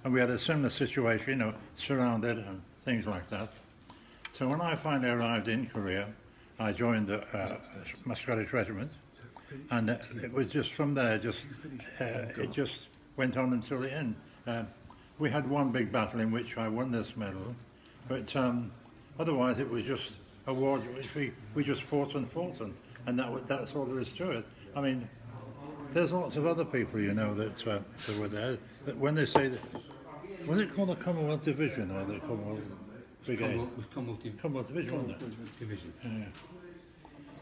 and we had a similar situation, you know, surrounded and things like that. So when I finally arrived in Korea, I joined my Scottish regiment, and it was just from there, it just went on until the end. We had one big battle in which I won this medal, but otherwise it was just a war which we just fought, and that's all there is to it. I mean, there's lots of other people, you know, that were there. But when they say that, was it called the Commonwealth Division or the Commonwealth Brigade? Commonwealth Division, wasn't it? Division. Yeah.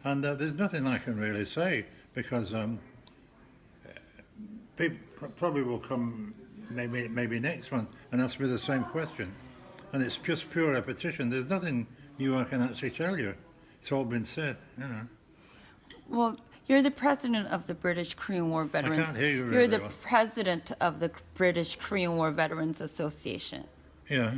And there's nothing I can really say because people probably will come maybe next month and ask me the same question, and it's just pure repetition. There's nothing new I can actually tell you. It's all been said, you know. Well, you're the president of the British Korean War Veterans. I can't hear you really You're the well. president of the British Korean War Veterans Association. Yeah.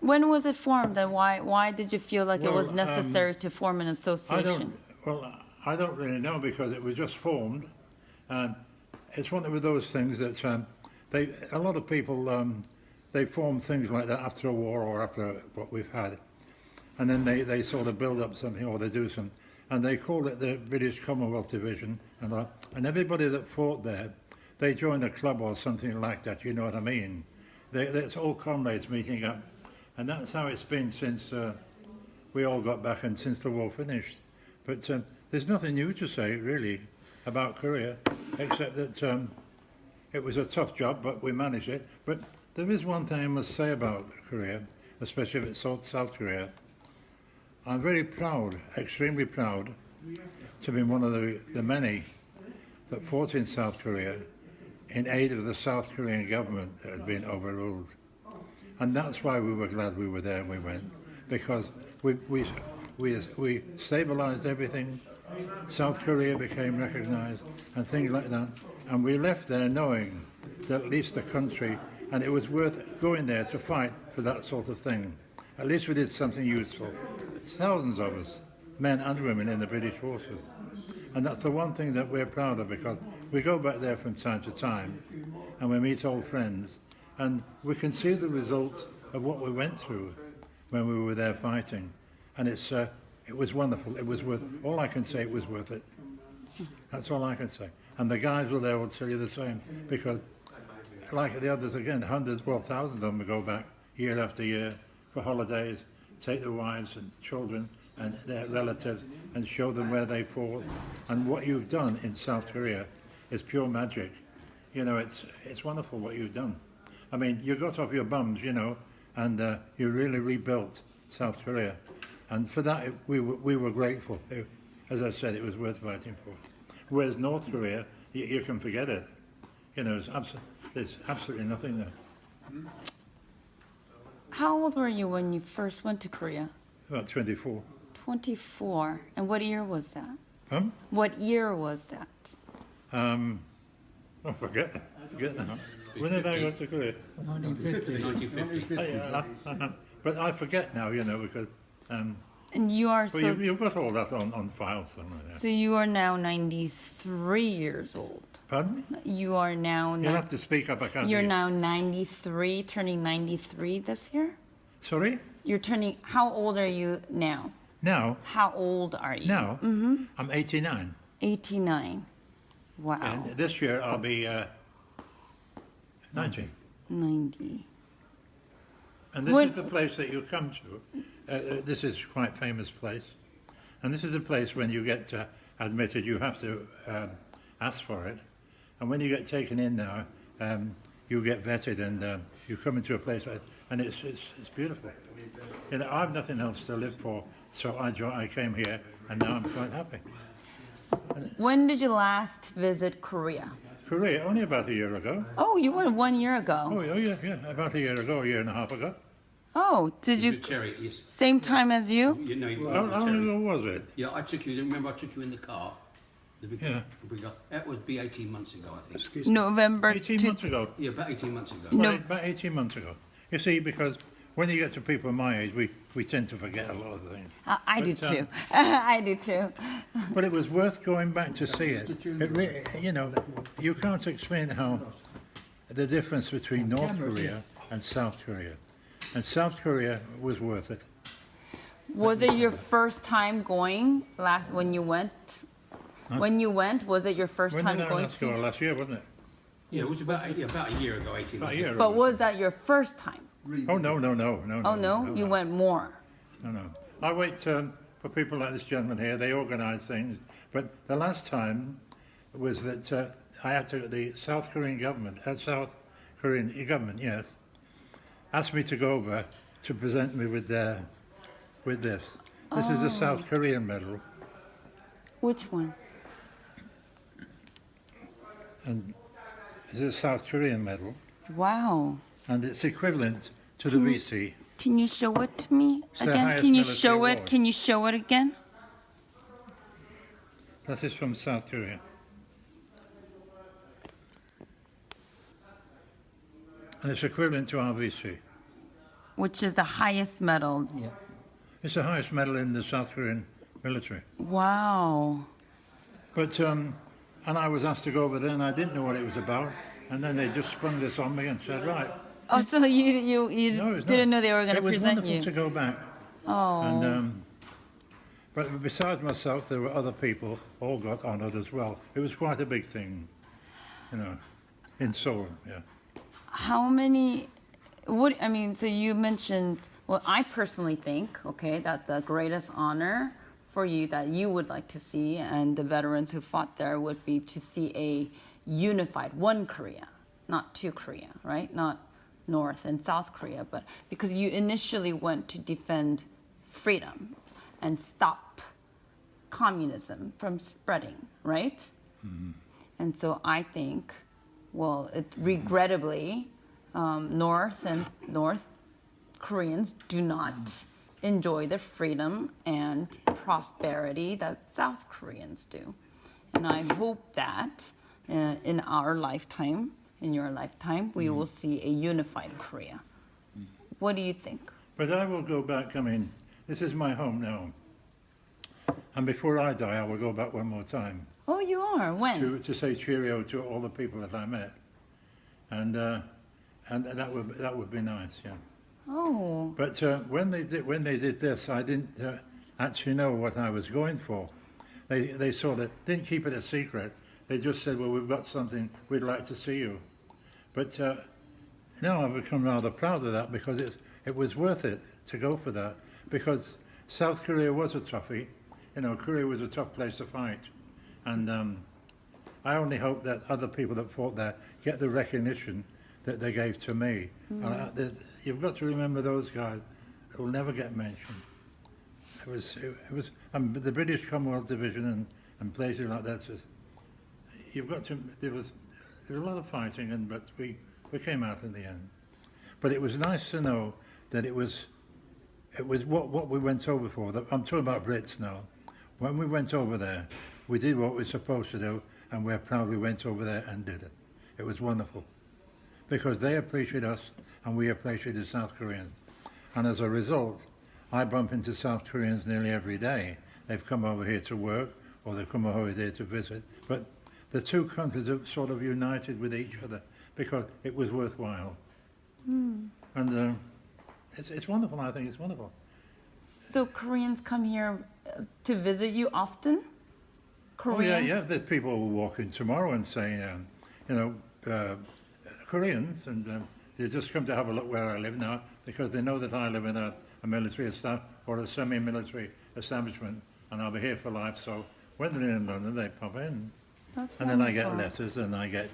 When was it formed, and why did you feel like it was Well, necessary to form an association? I don't really know because it was just formed, and it's one of those things that a lot of people they form things like that after a war or after what we've had, and then they sort of build up something or they do some, and they call it the British Commonwealth Division, and everybody that fought there, they joined a club or something like that. You know what I mean? It's all comrades meeting up, and that's how it's been since we all got back and since the war finished. But there's nothing new to say really about Korea, except that it was a tough job, but we managed it. But there is one thing I must say about Korea, especially if it's South Korea. I'm very proud, extremely proud, to be one of the many that fought in South Korea in aid of the South Korean government that had been overruled. And that's why we were glad we were there and we went, because we stabilized everything. South Korea became recognized and things like that. And we left there knowing that at least the country, and it was worth going there to fight for that sort of thing. At least we did something useful. It's thousands of us, men and women in the British forces. And that's the one thing that we're proud of, because we go back there from time to time and we meet old friends and we can see the results of what we went through when we were there fighting. And it was wonderful. It was worth, all I can say, it was worth it. That's all I can say. And the guys were there will tell you the same, because like the others again, hundreds, well, thousands of them would go back year after year for holidays, take their wives and children and their relatives and show them where they fought. And what you've done in South Korea is pure magic. You know, it's wonderful what you've done. I mean, you got off your bums, you know, and you really rebuilt South Korea. And for that, we were grateful. As I said, it was worth fighting for. Whereas North Korea, you can forget it. You know, there's absolutely nothing there. How old were you when you first went to Korea? About 24. 24. And what year was that? What year was that? I forget now. When did I go to Korea? 1950. But I forget now, you know, because... And you are well, you've got all that on file somewhere there. So you are now 93 years old. Pardon me? You are now... You'll have to speak up, I can't You're hear you. now 93, turning 93 this year? Sorry? You're turning... How old are you now? Now? How old are you? Now? I'm 89. 89. Wow. And this year I'll be 90. 90. And this is the place that you come to. This is quite a famous place. And this is a place when you get admitted, you have to ask for it. And when you get taken in now, you get vetted and you come into a place like, and it's beautiful. You know, I've nothing else to live for, so I came here and now I'm quite happy. When did you last visit Korea? Korea, only about a year ago. Oh, you went 1 year ago. Oh yeah, about a year ago, a year and a half ago. Oh, did you... Cherry, yes. Same time as you? You know, you How long ago was it? Yeah, I took you. Remember, I took you in the car. The big, Yeah. the big car. That would be 18 months ago, I think. November... 18 months ago. Yeah, about 18 months ago. No. Well, about 18 months ago. You see, because when you get to people my age, we tend to forget a lot of things. I do But, too. I do too. But it was worth going back to see it. It really, you know, you can't explain how the difference between North Korea and South Korea. And South Korea was worth it. Was it your first time going when you went? When you went, was it your first When time did I going last go? to? Last year, wasn't it? Yeah, it was about a year ago, 18 About months a year ago. But ago. was that your first time? Oh, no. Oh no, you went more. No. I wait for people like this gentleman here. They organise things. But the last time was that I had to, the South Korean government, yes, asked me to go over to present me with this. This is the South Korean medal, Which one? and this is a South Korean medal, Wow. and it's equivalent to the VC. Can you show it to me the again? highest Can you military show it? award. Can you show it again? That is from South Korea. And it's equivalent to our VC. Which is the highest medal. Yeah. It's the highest medal in the South Korean military. Wow. But, and I was asked to go over there and I didn't know what it was about. And then they just sprung this on me and said, right. Oh, so you No, it's didn't not. know they were going to It was present wonderful you. to go back. Oh. And, but besides myself, there were other people all got honoured as well. It was quite a big thing, in Seoul, yeah. How many? So you mentioned. Well, I personally think, okay, that the greatest honor for you that you would like to see, and the veterans who fought there, would be to see a unified one Korea, not two Korea, right? Not North and South Korea, but because you initially went to defend freedom and stop communism from spreading, right? And so I think, regrettably, North Koreans do not enjoy the freedom and prosperity that South Koreans do. And I hope that in our lifetime, in your lifetime, we will see a unified Korea. What do you think? But I will go back, this is my home now. And before I die, I will go back one more time Oh, you are? When? to say cheerio to all the people that I met. And that would be nice, yeah. Oh, But when they did this, I didn't actually know what I was going for. They sort of didn't keep it a secret. They just said, well, we've got something, we'd like to see you. But now I've become rather proud of that because it was worth it to go for that, because South Korea was a toughie. Korea was a tough place to fight. And I only hope that other people that fought there get the recognition that they gave to me. You've got to remember those guys will never get mentioned. It was the British Commonwealth Division and places like that. You've got to. There was a lot of fighting, but we came out in the end. But it was nice to know that it was what we went over for. I'm talking about Brits now. When we went over there, we did what we were supposed to do, and we're proud we went over there and did it. It was wonderful, because they appreciate us and we appreciate the South Koreans. And as a result, I bump into South Koreans nearly every day. They've come over here to work or they've come over here to visit. But the two countries have sort of united with each other because it was worthwhile. And it's wonderful, I think it's wonderful. so Koreans come here to visit you often? Oh, yeah, Koreans? yeah. There's people who walk in tomorrow and say, Koreans, and they just come to have a look where I live now because they know that I live in a military or a semi-military establishment, and I'll be here for life. So when they're in London, they pop in, That's and then I get wonderful. letters and I get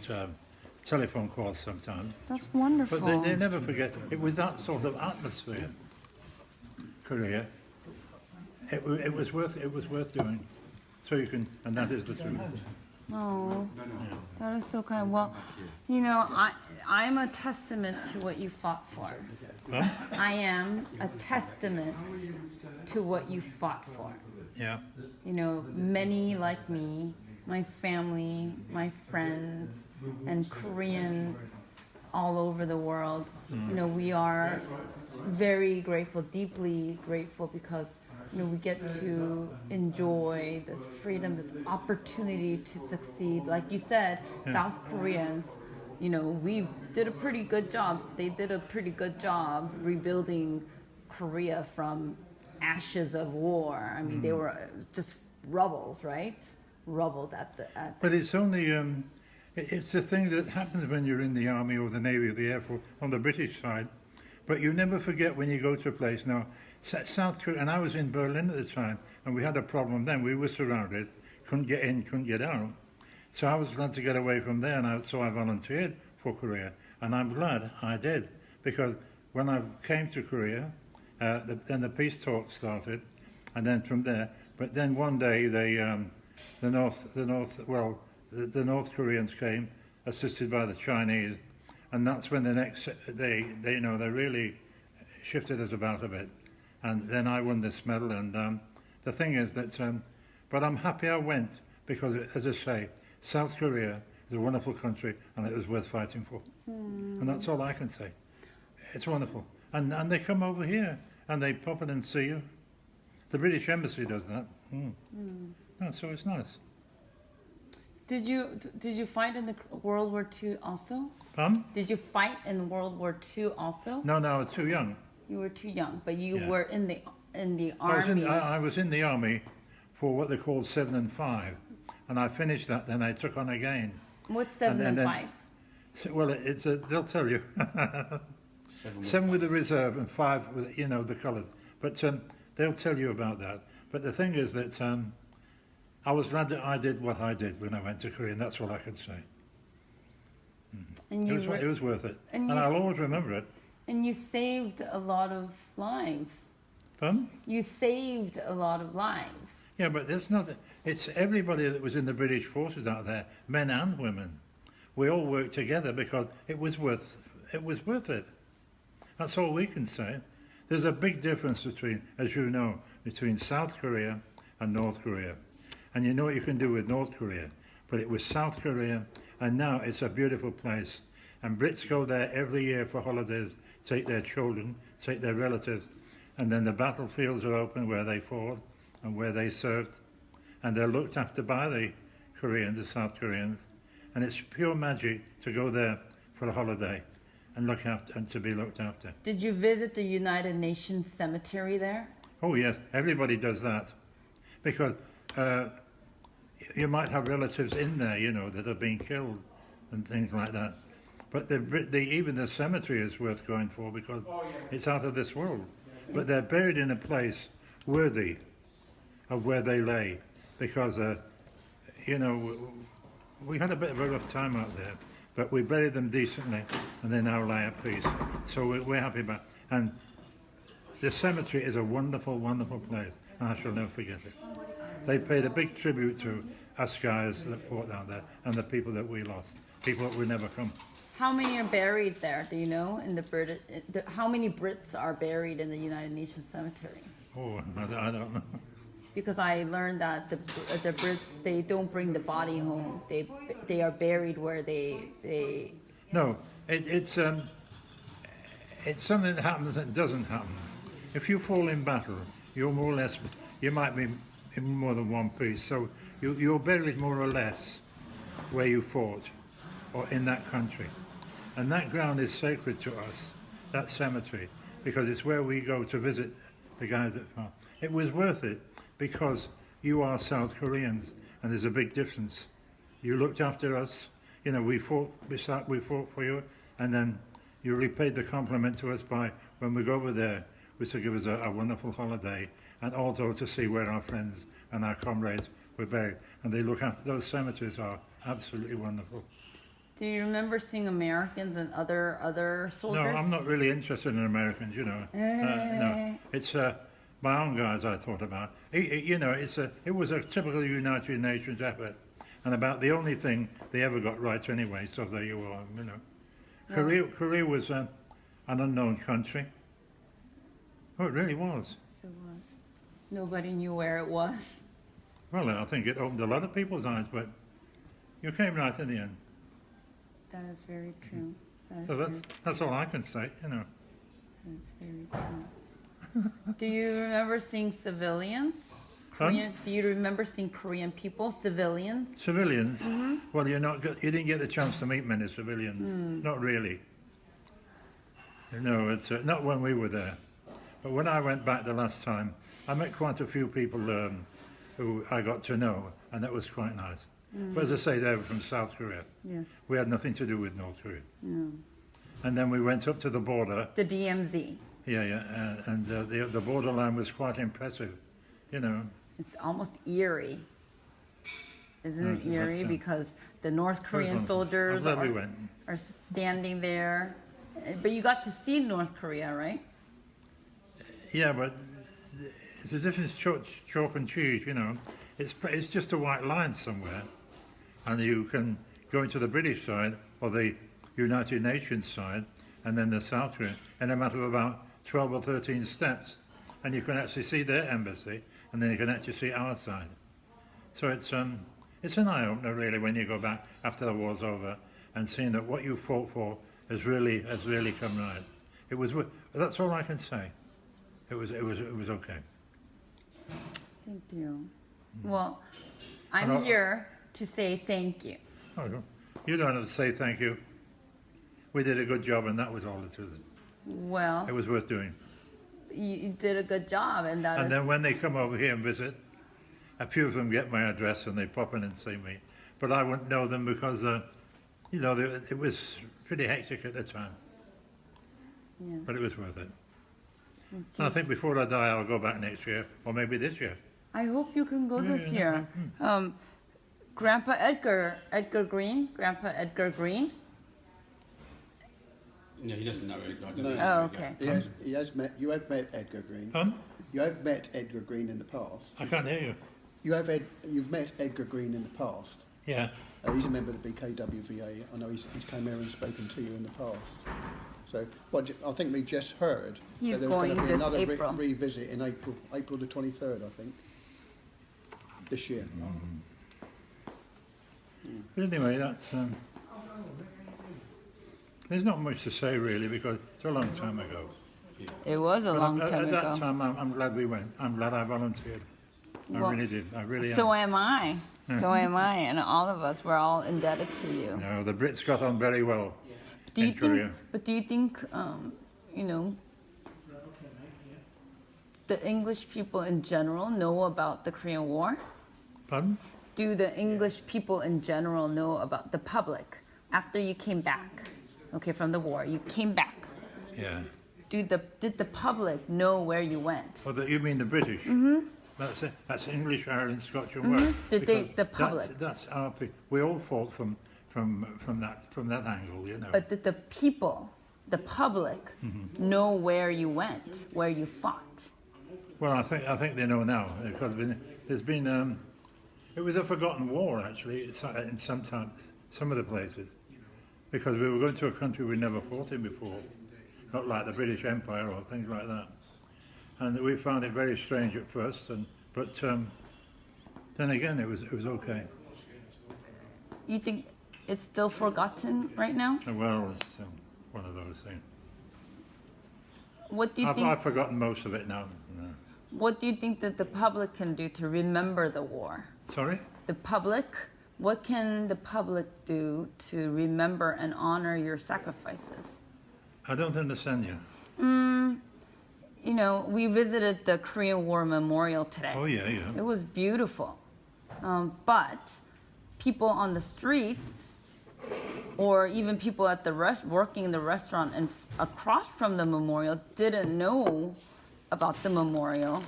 telephone calls sometimes. That's wonderful. But they never forget. It was that sort of atmosphere, Korea. It was worth doing. So you can, and that is the truth. Oh, that is so kind. Well, I'm a testament to what you fought for. Huh? I am a testament to what you fought for. Yeah. Many like me, my family, my friends, and Korean all over the world, we are very grateful, deeply grateful, because we get to enjoy this freedom, this opportunity to succeed. Like you said, South Koreans, you know, we did a pretty good job. They did a pretty good job rebuilding Korea from ashes of war. I mean, they were just rubbles, right? Rubbles at the. But it's only, it's the thing that happens when you're in the army or the navy or the air force on the British side. But you never forget when you go to a place. Now, South Korea, and I was in Berlin at the time, and we had a problem then. We were surrounded, couldn't get in, couldn't get out. So I was glad to get away from there, and so I volunteered for Korea. And I'm glad I did, because when I came to Korea, then the peace talks started, and then from there. But then one day, the North Koreans came, assisted by the Chinese, and that's when the next they really shifted us about a bit, and then I won this medal. And the thing is that, but I'm happy I went, because, as I say, South Korea is a wonderful country, and it was worth fighting for, and that's all I can say. It's wonderful, and they come over here and they pop in and see you. The British Embassy does that. No, so it's nice. Did you fight in the World War II also? Did you fight in World War II also? No, I was too young. You were too young, but you Yeah. were in the army. I was in the army for what they called 7 and 5, and I finished that. Then I took on again. What's 7 and then- 5? So, well, they'll tell you. 7 with the reserve and 5 with the colours. But they'll tell you about that. But the thing is that I was glad that I did what I did when I went to Korea, and that's what I can say. And It was worth it, and and you- I'll always remember it. and you saved a lot of lives. Pardon? You saved a lot of lives. Yeah, but it's everybody that was in the British forces out there, men and women. We all worked together because it was worth it. That's all we can say. There's a big difference between South Korea and North Korea. And you know what you can do with North Korea, but it was South Korea, and now it's a beautiful place. And Brits go there every year for holidays, take their children, take their relatives, and then the battlefields are open where they fought and where they served, and they're looked after by the Koreans, the South Koreans, and it's pure magic to go there for a holiday and to be looked after. Did you visit the United Nations cemetery there? Oh yes, everybody does that, because you might have relatives in there, that have been killed and things like that. But even the cemetery is worth going for, because it's out of this world. But they're buried in a place worthy of where they lay, because we had a bit of a rough time out there, but we buried them decently, and they now lie at peace. So we're happy about it. And the cemetery is a wonderful, wonderful place, and I shall never forget it. They paid a big tribute to us guys that fought down there, and the people that we lost, people that would never come. How many are buried there? Do you know? How many Brits are buried in the United Nations cemetery? Oh, I don't know. Because I learned that the Brits, they don't bring the body home. They are buried where they. No, it's something that happens that doesn't happen. If you fall in battle, you're more or less, you might be in more than one piece. So you're buried more or less where you fought or in that country. And that ground is sacred to us, that cemetery, because it's where we go to visit the guys that fought. It was worth it because you are South Koreans, and there's a big difference. You looked after us, we fought for you, and then you repaid the compliment to us by, when we go over there, was to give us a wonderful holiday, and also to see where our friends and our comrades were buried. And they look after, those cemeteries are absolutely wonderful. Do you remember seeing Americans and other soldiers? No, I'm not really interested in Americans, no. It's my own guys I thought about. It was a typical United Nations effort, and about the only thing they ever got right anyway, so there you are, Korea was an unknown country. Oh, it really was. Yes, it was. Nobody knew where it was. Well, I think it opened a lot of people's eyes, but you came right in the end. That is very true. So that's all I can say, That's very true. Do you remember seeing civilians? Korean, do you remember seeing Korean people, civilians? Civilians? Well, you didn't get the chance to meet many civilians. Not really. No, it's not when we were there. But when I went back the last time, I met quite a few people who I got to know, and that was quite nice. But as I say, they were from South Korea. Yes. We had nothing to do with North Korea. And then we went up to the border. The DMZ. Yeah, and the borderline was quite impressive, you know. It's almost eerie. Isn't Yes, it eerie? that's, Because the North Korean wonderful. soldiers I'm glad we went. are standing there. But you got to see North Korea, right? Yeah, but it's a difference chalk and cheese, you know. It's just a white line somewhere, and you can go into the British side or the United Nations side, and then the South Korean in a matter of about 12 or 13 steps, and you can actually see their embassy, and then you can actually see our side. So it's an eye opener really when you go back after the war's over and seeing that what you fought for has really come right. It was. That's all I can say. It was okay. Thank you. Well, And I'm here to say thank you. Oh, you don't have to say thank you. We did a good job, and that was all it was. Well, It was worth doing. you did a good job, and that And is, then when they come over here and visit, a few of them get my address and they pop in and see me. But I wouldn't know them because, you know, it was pretty hectic at the time. yeah. But it was worth it. And I think before I die, I'll go back next year, or maybe this year. I hope you can go Yeah, this yeah, year. Grandpa Edgar Green, No, he doesn't know it. I don't No. know Oh, it. okay. He has met. You have met Edgar Green. Huh? You have met Edgar Green in the past. I can't hear you. You've met Edgar Green in the past. Yeah. He's a member of the BKWVA. I know he's come here and spoken to you in the past. So, I think we've just heard He's that there's going going to be this another April. revisit in April the 23rd, I think, this year. But anyway, that's. There's not much to say really because it's a long time ago. It was a But long at time that ago. time, I'm glad we went. I'm glad I volunteered. Well, I really did. I really am. So am I. So am I, and all of us. We're all indebted to you. No, the Brits got on very well Do you in Korea. think? But do you think? You know, the English people in general know about the Korean War? Pardon? Do the English people in general know about the public after you came back? Okay, from the war, you came back. Yeah. Did the public know where you went? Oh, you mean the British? Mm-hmm. That's it. That's English, Irish, Scotch, and Welsh. Did they- Because the public? That's our people. We all fought from that angle, you know. But did the people, the public, know where you went, where you fought? Well, I think they know now because there's been it was a forgotten war actually in some of the places because we were going to a country we never fought in before, not like the British Empire or things like that, and we found it very strange at first, but then again it was okay. You think it's still forgotten right now? Well, it's one of those things. What do you think? I've forgotten most of it now. No. What do you think that the public can do to remember the war? Sorry? The public, what can the public do to remember and honor your sacrifices? I don't understand you. You know, we visited the Korean War Memorial today. Oh yeah, yeah. It was beautiful. But people on the streets, or even people at the working in the restaurant and across from the memorial, didn't know about the memorial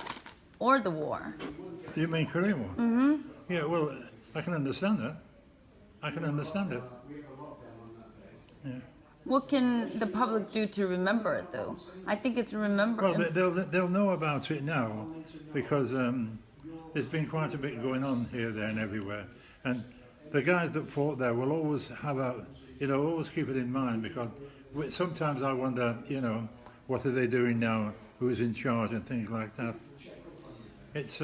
or the war. You mean Korean War? Mm-hmm. Yeah, well, I can understand that. I can understand it. Yeah. What can the public do to remember it, though? I think it's Well, they'll know about it now because there's been quite a bit going on here, there, and everywhere. And the guys that fought there will always have always keep it in mind because sometimes I wonder, what are they doing now? Who's in charge and things like that. It's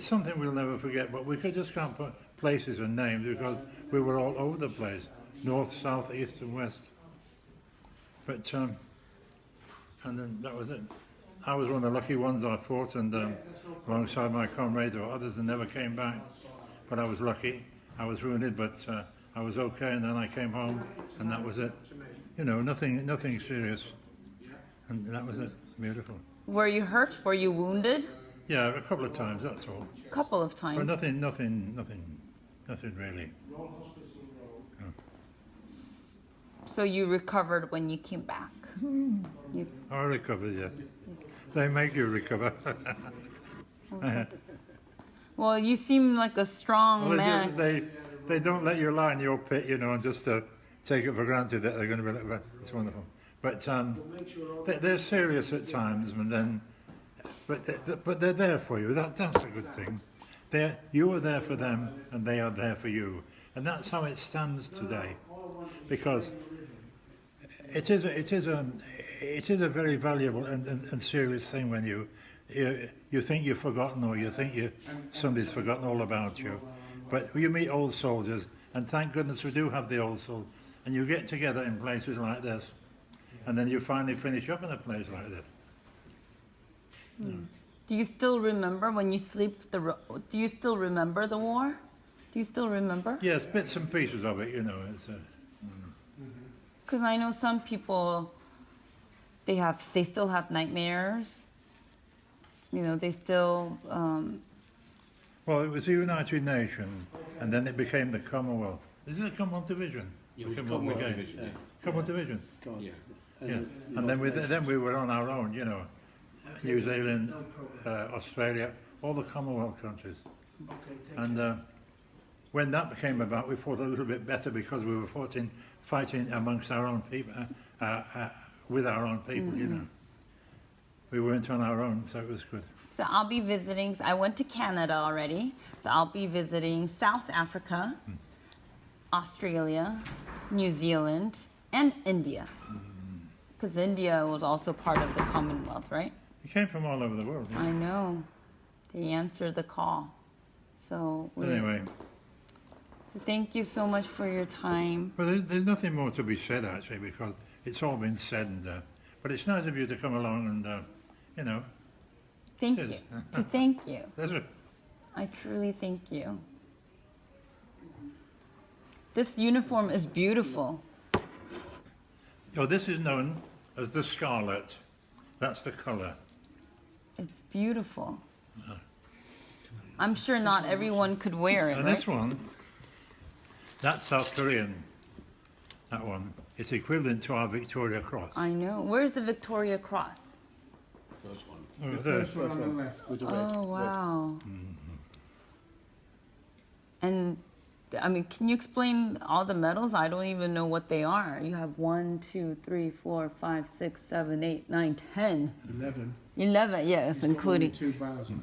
something we'll never forget, but we just can't put places and names because we were all over the place, north, south, east, and west. But and then that was it. I was one of the lucky ones. I fought and alongside my comrades or others and never came back. But I was lucky. I was wounded, but I was okay. And then I came home, and that was it. You know, nothing serious, and that was it. Beautiful. Were you hurt? Were you wounded? Yeah, a couple of times. That's all. A couple of But times. nothing really. So you recovered when you came back. You, I recovered. Yeah, they make you recover. well, you seem like a strong Well, man. they don't let you lie in your pit, you know, and just take it for granted that they're going to be like, it's wonderful. But they're serious at times, and then, but they're there for you. That's a good thing. You are there for them, and they are there for you, and that's how it stands today, because it is a very valuable and serious thing when you think you've forgotten, or you think somebody's forgotten all about you. But you meet old soldiers, and thank goodness we do have the old soldiers, and you get together in places like this, and then you finally finish up in a place like this. Do you still remember when you sleep do you still remember the war? Do you still remember? Yes, bits and pieces of it, you know. It's Because I know some people, they still have nightmares. You know, they still. well, it was the United Nations, and then it became the Commonwealth. Is it the Commonwealth Division? Yeah, it was The Commonwealth became- Division, yeah. Commonwealth Division. Go on. Yeah. Yeah, and then we were on our own, you know, New Zealand, Australia, all the Commonwealth countries. And when that came about, we fought a little bit better because we were fighting amongst our own people, with our own people, you know. We weren't on our own, so it was good. So I'll be visiting. I went to Canada already, so I'll be visiting South Africa, Australia, New Zealand, and India. Because India was also part of the Commonwealth, right? You came from all over the world. Yeah? I know. They answered the call. So Anyway, so thank you so much for your time. well, there's nothing more to be said, actually, because it's all been said. But it's nice of you to come along and, you know, Thank Cheers. you. Thank you. there's a... I truly thank you. This uniform is beautiful. Oh, this is known as the scarlet. That's the colour. It's beautiful. I'm sure not everyone could wear it, And right? this one, that's South Korean. That one. It's equivalent to our Victoria Cross. I know. Where's the Victoria Cross? First one. Over there. First one with the red. Oh, wow. And, I mean, can you explain all the medals? I don't even know what they are. You have 1, 2, 3, 4, 5, 6, 7, 8, 9, 10. 11. 11, yes, including. 2,000.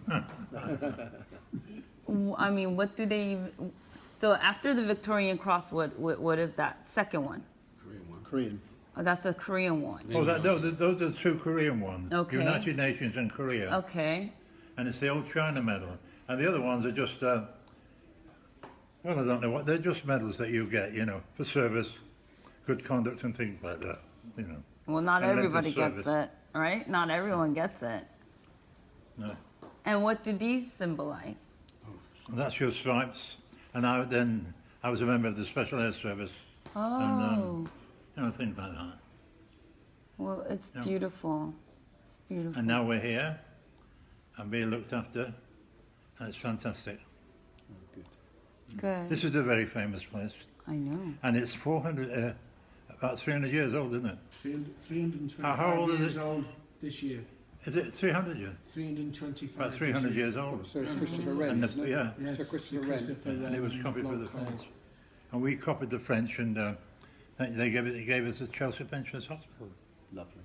I mean, what do they. So after the Victorian Cross, what is that second one? Korean one. Korean. Oh, that's the Korean one. Oh, those are the two Korean ones. Okay. United Nations and Korea. Okay. And it's the old China medal. And the other ones are just, well, I don't know what, they're just medals that you get, you know, for service, good conduct and things like that, you know. Well, not And length of everybody gets service. it, right? Not everyone gets it. No. And what do these symbolize? And that's your stripes. And I was a member of the Special Air Service. Oh, And, you know, things like that. well, it's Yeah. beautiful. It's beautiful. And now we're here and being looked after, and it's fantastic. Good. This is a very famous place, I know. and it's 400, about 300 years old, isn't it? 325 How old is years it? old this year. Is it 300 years? 325. About 300 this year. years old. Sir Christopher Wren, And isn't it? yeah, Yes, Sir Christopher Sir Wren. Christopher and it was Wren copied with the Block French. Hall. And we copied the French, and they gave us the Chelsea Pensioners Hospital. Lovely.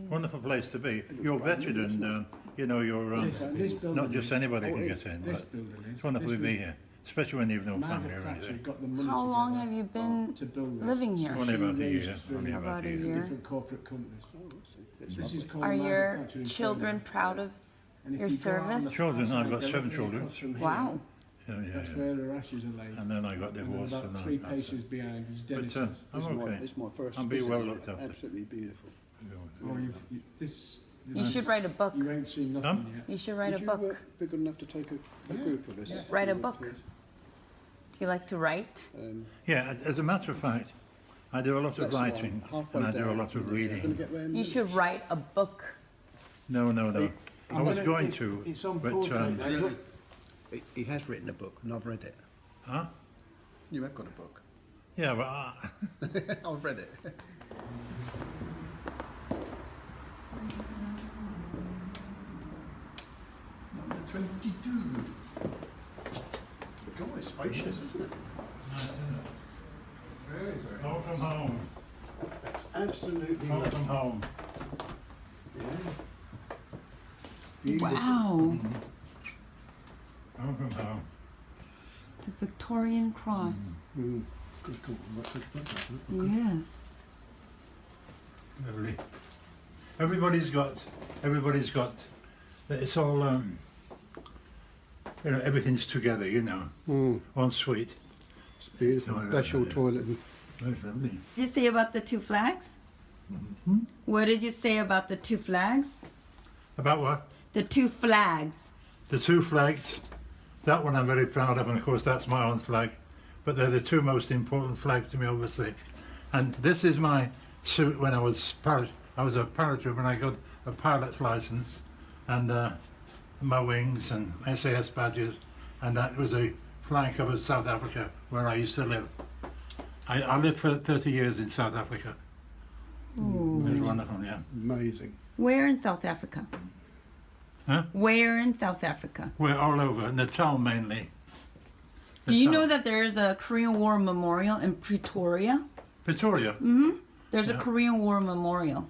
Wonderful place to be. You're vetted, and you know you're This building not just anybody Oh, can it get is. in. This But building is. it's wonderful to this be was- here, especially when you've no family Margaret or Thatcher anything. got the money How long together have you been to build this. living here? So Only she about a raised year. through Only about a year. different corporate companies. Oh, that's it. It's This lovely. is called Are Margaret your Thatcher in children Soho. proud of? And if your you go out on service? the Children, far I've got side, 7 directly children. across from here, Wow. Yeah, That's yeah. where her ashes are laid. And then I got And then divorced, about and 3 I paces behind is Dennis. I'm This is my, okay. this is my first I'm being visit. well looked after. Absolutely beautiful. This You should write a book. You ain't seen nothing Huh? yet. You should write Would a you book. be good enough to take a group of us? Write a forward, book. please? Do you like to write? Yeah, as a matter of fact, I do a lot of That's fine. writing Halfway and I do a down, lot of Gonna reading. get round You this? should write a book. No, no, no. I was going It's- to, It's on but portrait. now. Look, He has written a book, and I've read it. huh? You have got a book. Yeah, but I've read it. Number 22. God, it's spacious, isn't it? Very, very. home from home, It's absolutely home lovely. from home. Yeah. Beautiful. Wow. Home from home. The Victorian cross. Mm. Good call. Right to the front, isn't it? Yes. Lovely. Everybody's got, it's all, you know, everything's together, you know, Mm. en suite. It's beautiful. So, That's your toilet. And That's lovely. Did you say about the two flags? What did you say about the two flags? About what? The two flags. The two flags, that one I'm very proud of, and of course that's my own flag, but they're the two most important flags to me, obviously. And this is my suit when I was a paratrooper and I got a pilot's license and my wings and SAS badges, and that was a flying club of South Africa where I used to live. I lived for 30 years in South Africa. It was wonderful, yeah. amazing. Where in South Africa? Huh? Where in South Africa? We're all over, Natal mainly. Do you Natal. know that there is a Korean War memorial in Pretoria? Pretoria? There's a Yeah. Korean War memorial.